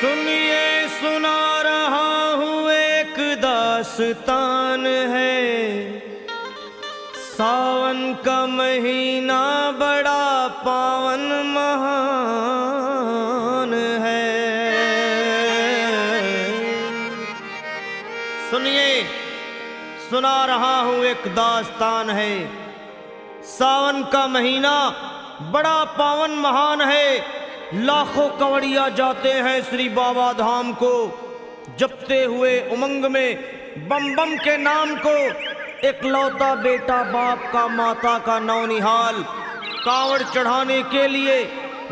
सुनिए सुना रहा हूँ एक दास्तान है। सावन का महीना बड़ा पावन महान है। सुनिए सुना रहा हूँ एक दास्तान है। सावन का महीना बड़ा पावन महान है। लाखों कवड़िया जाते हैं श्री बाबा धाम को, जपते हुए उमंग में बम बम के नाम को। एक लौता बेटा बाप का माता का नौनिहाल कांवड़ चढ़ाने के लिए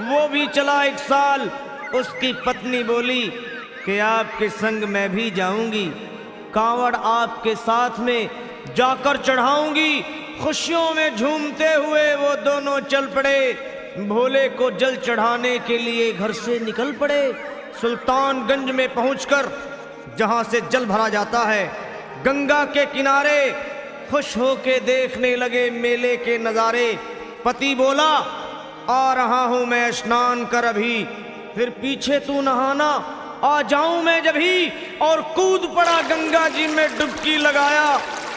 वो भी चला एक साल। उसकी पत्नी बोली कि आपके संग मैं भी जाऊंगी, कांवड़ आपके साथ में जाकर चढ़ाऊंगी। खुशियों में झूमते हुए वो दोनों चल पड़े। भोले को जल चढ़ाने के लिए घर से निकल पड़े। सुल्तानगंज में पहुंचकर जहां से जल भरा जाता है, गंगा के किनारे खुश होके देखने लगे मेले के नज़ारे। पति बोला आ रहा हूं मैं स्नान कर अभी, फिर पीछे तू नहाना आ जाऊं मैं जभी। और कूद पड़ा गंगा जी में डुबकी लगाया।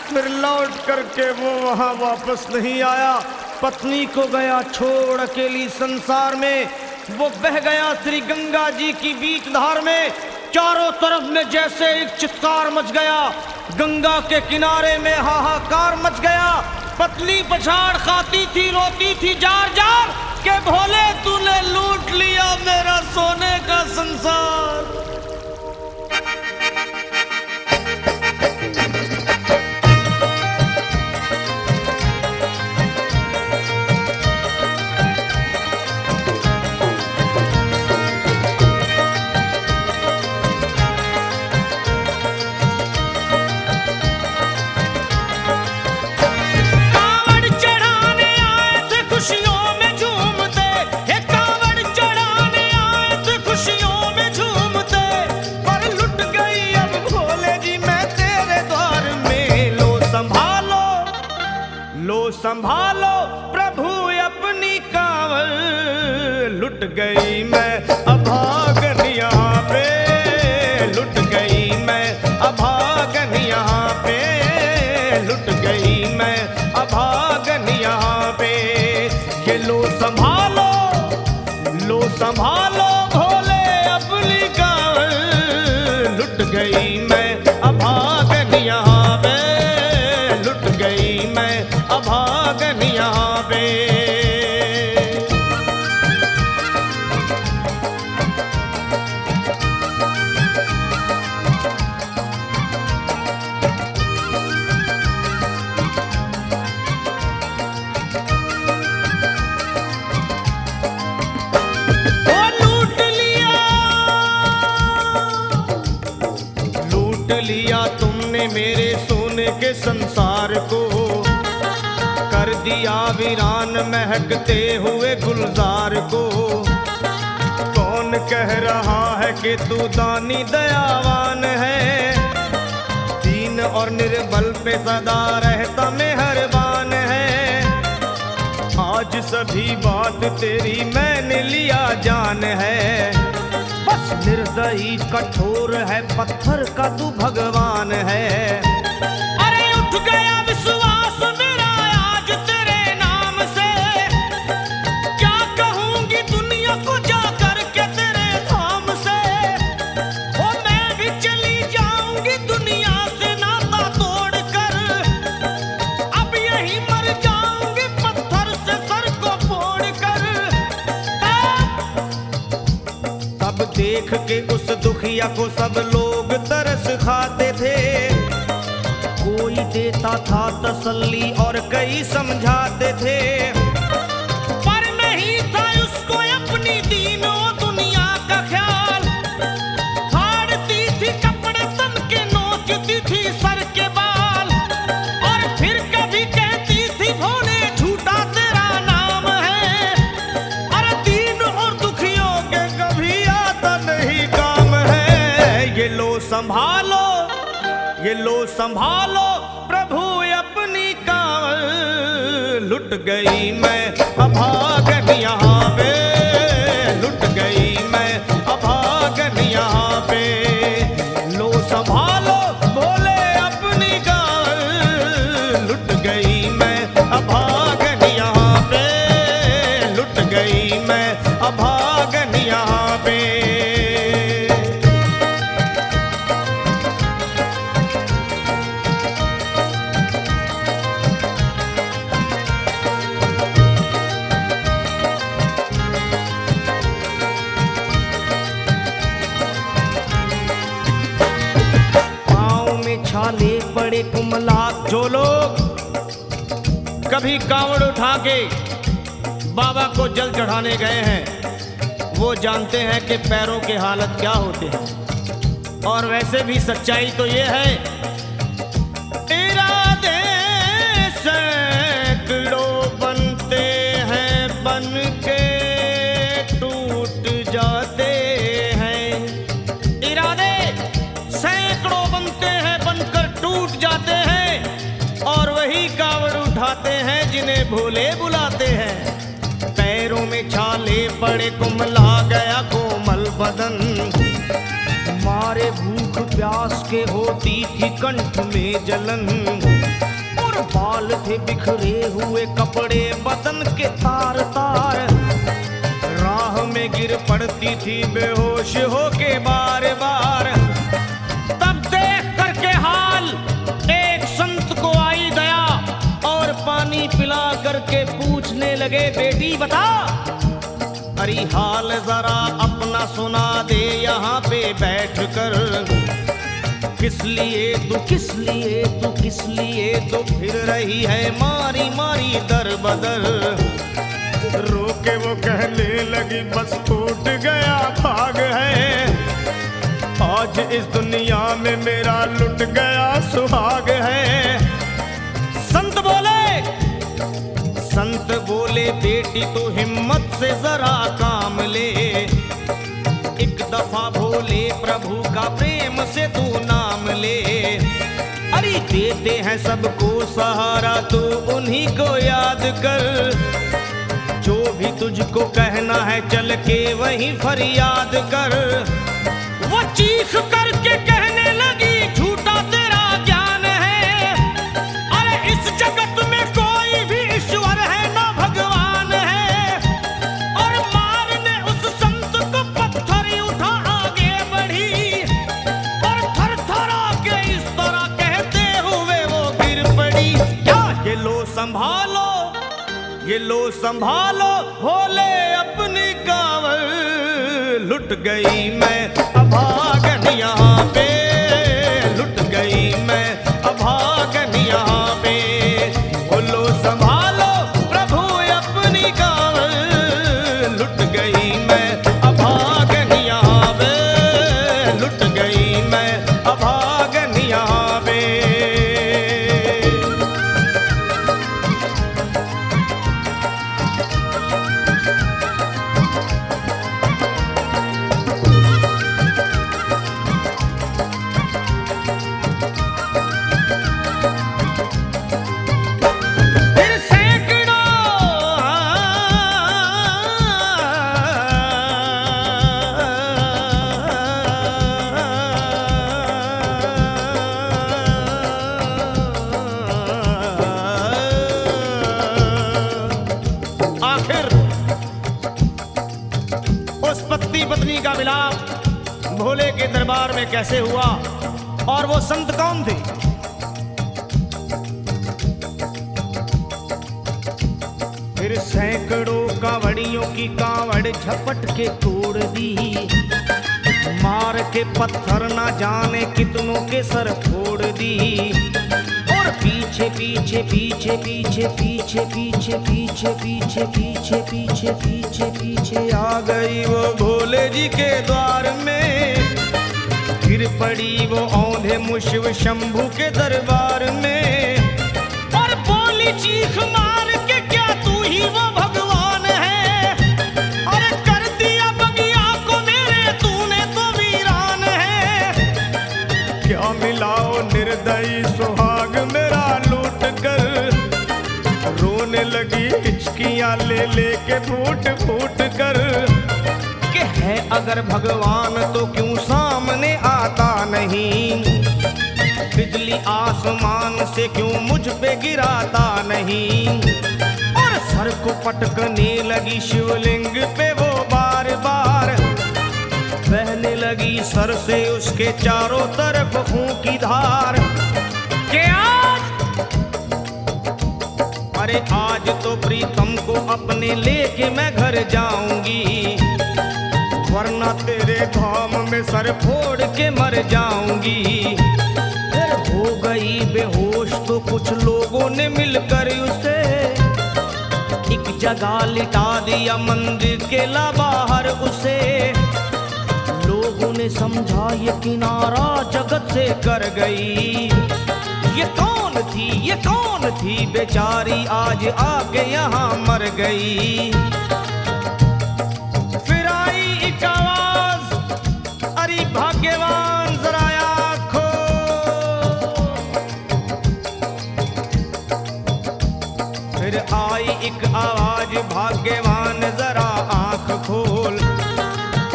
फिर लौट करके वो वहां वापस नहीं आया। पत्नी को गया छोड़ अकेली संसार में। वो बह गया श्री गंगा जी की बीच धार में। चारों तरफ में जैसे एक चित्कार मच गया। गंगा के किनारे में हाहाकार मच गया। पत्नी पछाड़ खाती थी, रोती थी जार जार के भोले तूने लूट लिया मेरा सोने का संसार। संभालो प्रभु अपनी कांवड़, लुट गई मैं अभागन यहाँ पे। लुट गई मैं अभागन यहाँ पे। लुट गई मैं अभागन यहाँ पे। ये लो संभालो भोले अपनी कांवड़, लुट गई मैं अभागन यहाँ पे। लुट गई मैं अभागन यहाँ पे। लूट लिया तुमने मेरे सोने के संसार को, कर दिया वीरान महकते हुए गुलजार को। कौन कह रहा है कि तू दानी दयावान है, दीन और निर्बल पे सदा रहता मेहरबान है। आज सभी बात तेरी मैंने लिया जान है, बस निर्दयी कठोर है पत्थर का तू भगवान है। अरे उठ गया विश्वास मेरा आज तेरे नाम से, क्या कहूंगी दुनिया को जाकर के तेरे धाम से। ओ मैं भी चली जाऊंगी दुनिया से नाता तोड़कर, अब यही मर जाऊंगी पत्थर से सर को फोड़कर। तब देख के उस दुखिया को सब लोग तरस खाते थे। कोई देता था तसल्ली और कई समझाते थे, पर नहीं था उसको अपनी दीनों दुनिया का ख्याल। फाड़ती थी कपड़े तन के, नोचती थी सर के बाल, और फिर कभी कहती थी भोले झूठा तेरा नाम है। अरे दीन और दुखियों के कभी आता नहीं काम है। ये लो संभालो प्रभु अपनी कांवड़, लुट गई मैं अभागन यहाँ पे। लुट गई मैं अभागन यहाँ छाले पड़े कुमला। जो लोग कभी कांवड़ उठा के बाबा को जल चढ़ाने गए हैं वो जानते हैं कि पैरों के हालत क्या होते हैं। और वैसे भी सच्चाई तो ये है, इरादे सैकड़ों बनते हैं बन के टूट जाते हैं। इरादे सैकड़ों बनते हैं बनकर टूट जाते हैं। और वही कावड़ उठाते हैं जिन्हें भोले बुलाते हैं। पैरों में छाले पड़े कुमला गया कोमल बदन। मारे भूख प्यास के होती थी कंठ में जलन। और बाल थे बिखरे हुए कपड़े बदन के तार तार। राह में गिर पड़ती थी बेहोश होके बार बार। तब देख करके हाल एक संत को आई दया और पानी पिला करके पूछने लगे, बेटी बता अरे हाल जरा अपना सुना दे यहाँ पे बैठ कर। किस लिए तू किस लिए तू किस लिए तो फिर रही है मारी मारी दर बदर। रोके वो कहने लगी बस टूट गया भाग है। आज इस दुनिया में मेरा लुट गया सुहाग है। संत बोले बेटी तो हिम्मत से जरा काम ले। एक दफा भोले प्रभु का प्रेम से तू नाम ले। अरे देते हैं सबको सहारा तू उन्हीं को याद कर। जो भी तुझको कहना है चल के वहीं फरियाद कर। वो चीख करके कहने लगी झूठा तेरा ज्ञान है। अरे इस जगत में कोई भी ईश्वर है ना भगवान है। और मारने उस संत को पत्थर उठा आगे बढ़ी। और थर थर के इस तरह कहते हुए वो गिर पड़ी। क्या ये लो संभालो ये लो संभालो भोले अपनी कांवड़। लुट गई मैं अभागन यहाँ पे। लुट गई मैं अभागन यहाँ पे। बोलो संभालो प्रभु अपनी कांवड़। लुट गई मैं अभागन यहाँ पे। लुट गई मैं अभागन यहाँ पे। पत्नी का मिलाप भोले के दरबार में कैसे हुआ और वो संत कौन थे? फिर सैकड़ों कांवड़ियों की कांवड़ झपट के तोड़ दी। मार के पत्थर ना जाने कितनों के सर फोड़ दी। और पीछे पीछे पीछे पीछे पीछे पीछे पीछे पीछे पीछे पीछे पीछे पीछे आ गई वो भोले जी के द्वार में। गिर पड़ी वो औंधे मुशिव शंभू के दरबार में। और बोली चीख मार के क्या तू ही वो भगवान है? अरे कर दिया बगिया को मेरे तूने तो वीरान है। क्या मिलाओ निर्दयी सुहाग मेरा लूट कर। रोने लगी हिचकियां ले लेके फूट फूट कर। कि है अगर भगवान तो क्यों सामने आता नहीं? बिजली आसमान से क्यों मुझ पे गिराता नहीं? और सर को पटकने लगी शिवलिंग पे वो बार बार। बहने लगी सर से उसके चारों तरफ खून की धार। के अरे आज तो प्रीतम को अपने लेके मैं घर जाऊंगी। वरना तेरे धाम में सर फोड़ के मर जाऊंगी। फिर जगह लिटा दिया मंदिर के ला बाहर उसे। लोगों ने समझा ये किनारा जगत से कर गई। ये कौन थी बेचारी आज आके यहाँ मर गई। फिर आई एक आवाज, अरे भाग्यवान जरा आँखो। फिर आई एक आवाज, भाग्यवान जरा आँख खोल।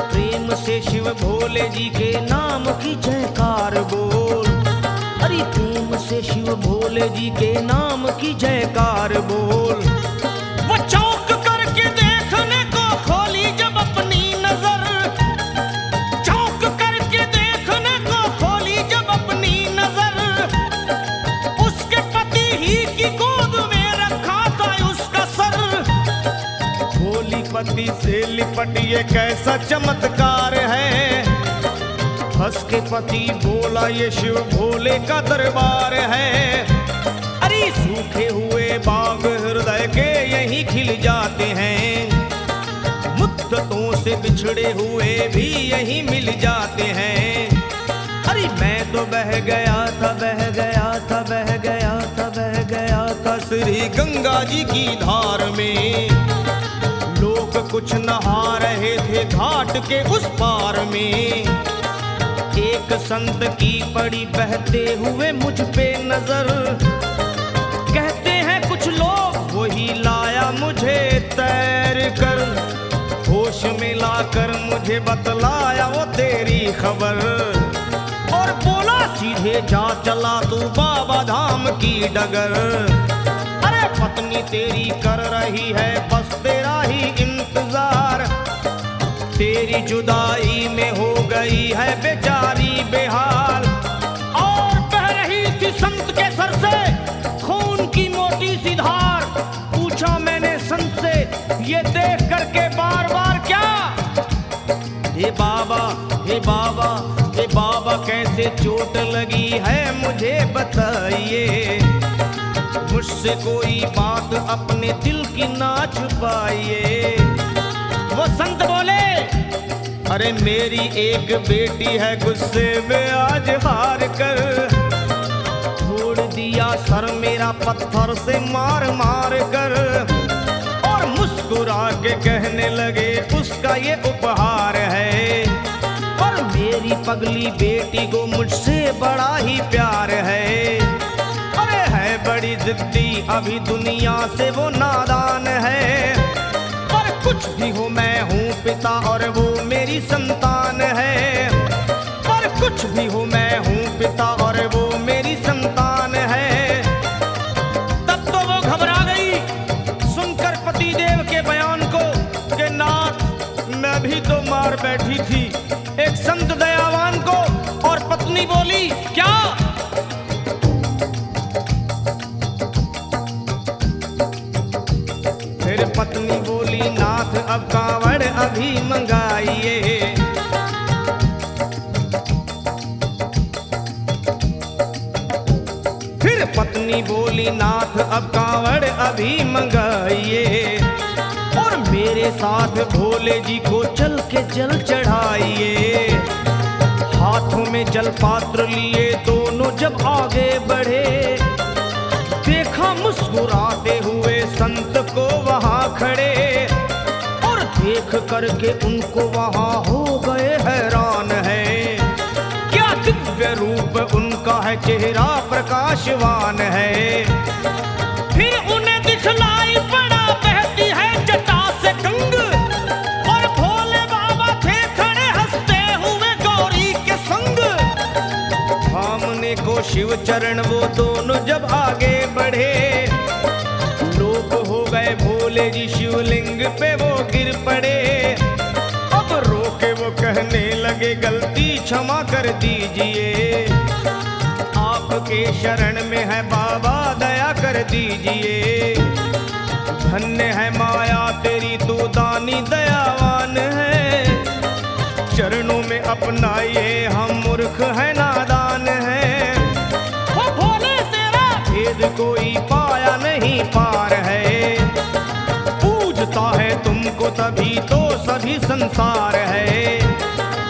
प्रेम से शिव भोले जी के नाम की जयकार बोल। अरे प्रेम से शिव भोले जी के नाम की जयकार बोल। वो चौंक करके देखने को खोली जब अपनी नजर। चौंक करके देखने को खोली जब अपनी नजर। उसके पति ही की गोद में रखा था उसका सर। भोली पति से लिपट ये कैसा चमत्कार है। हंस के पति बोला ये शिव भोले का दरबार है। अरे सूखे हुए बाग हृदय के यहीं खिल जाते हैं। मुद्दतों से बिछड़े हुए भी यहीं मिल जाते हैं। अरे मैं तो बह गया था श्री गंगा जी की धार में। लोग कुछ नहा रहे थे घाट के उस पार में। एक संत की पड़ी बहते हुए मुझ पे नजर। कहते हैं कुछ लोग वही लाया मुझे तैर कर। होश में लाकर मुझे बतलाया वो तेरी खबर। और बोला सीधे जा चला तू बाबा धाम की डगर। अरे पत्नी तेरी कर रही है बस तेरा ही इंतजार। तेरी जुदाई में हो गई है बेचारी बेहाल। और बह रही थी संत के सर से खून की मोटी सी धार। पूछा मैंने संत से ये देख करके बार बार क्या। हे बाबा हे बाबा हे बाबा कैसे चोट लगी है मुझे बताइए। मुझसे कोई बात अपने दिल की ना छुपाइए। वो संत बोले अरे मेरी एक बेटी है गुस्से में आज हार कर। छोड़ दिया सर मेरा पत्थर से मार मार कर। और मुस्कुरा के कहने लगे उसका ये उपहार है। और मेरी पगली बेटी को मुझसे बड़ा ही प्यार है। अरे है बड़ी जिद्दी अभी दुनिया से वो नादान है। पर कुछ भी हो मैं हूँ पिता और वो मेरी संतान है। पर कुछ भी हो मैं हूँ पिता और वो मेरी संतान है। तब तो वो घबरा गई सुनकर पतिदेव के बयान को कि नाथ मैं भी तो मार बैठी थी एक संत दयावान को। और पत्नी बोली क्या। फिर पत्नी बोली नाथ अब कांवड़ अभी मंगाइए। फिर पत्नी बोली नाथ अब कांवड़ अभी मंगाइए। और मेरे साथ भोले जी को चल के जल चढ़ाइए। हाथों में जल पात्र लिए दोनों जब आगे बढ़े। देखा मुस्कुराते हुए संत को वहां खड़े। और देख करके उनको वहां हो गए हैरान है। क्या दिव्य रूप उनका है चेहरा प्रकाशवान है। फिर उन्हें दिखलाई पड़ा बहती है जटा से गंग। और भोले बाबा थे खड़े हंसते हुए गौरी के संग। सामने को शिव चरण वो दोनों जब आगे बढ़े। लोग हो गए भोले जी शिवलिंग पे वो गिर पड़े। अब रोके वो कहने लगे गलती क्षमा कर दीजिए। आपके शरण में है बाबा दया कर दीजिए। धन्य है माया तेरी तू दानी दयावान है। चरणों में अपनाइए हम मूर्ख है नादान है। वो भोले तेरा भेद कोई पाया नहीं पार है। हो तभी तो सभी संसार है।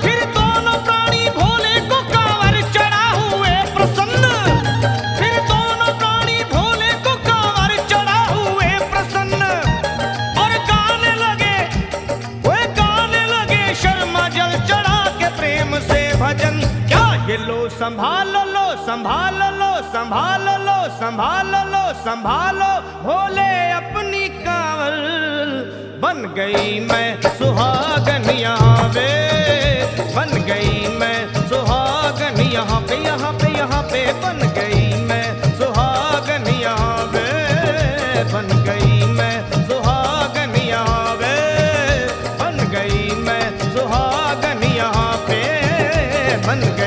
फिर दोनों प्राणी भोले को कांवर चढ़ा हुए प्रसन्न, फिर दोनों प्राणी भोले को कांवर चढ़ा हुए प्रसन्न, और गाने लगे, वे गाने लगे शर्मा जल चढ़ा के प्रेम से भजन। क्या ये लो संभाल लो, संभाल लो, संभाल लो, संभाल लो, संभालो भोले अपनी कांवर। बन गई मैं सुहागन यहाँ पे, बन गई मैं सुहागन यहाँ पे, यहाँ पे, यहाँ पे बन गई मैं सुहागन यहाँ पे, बन गई मैं सुहागन यहाँ पे, बन गई मैं सुहागन यहाँ पे, बन गई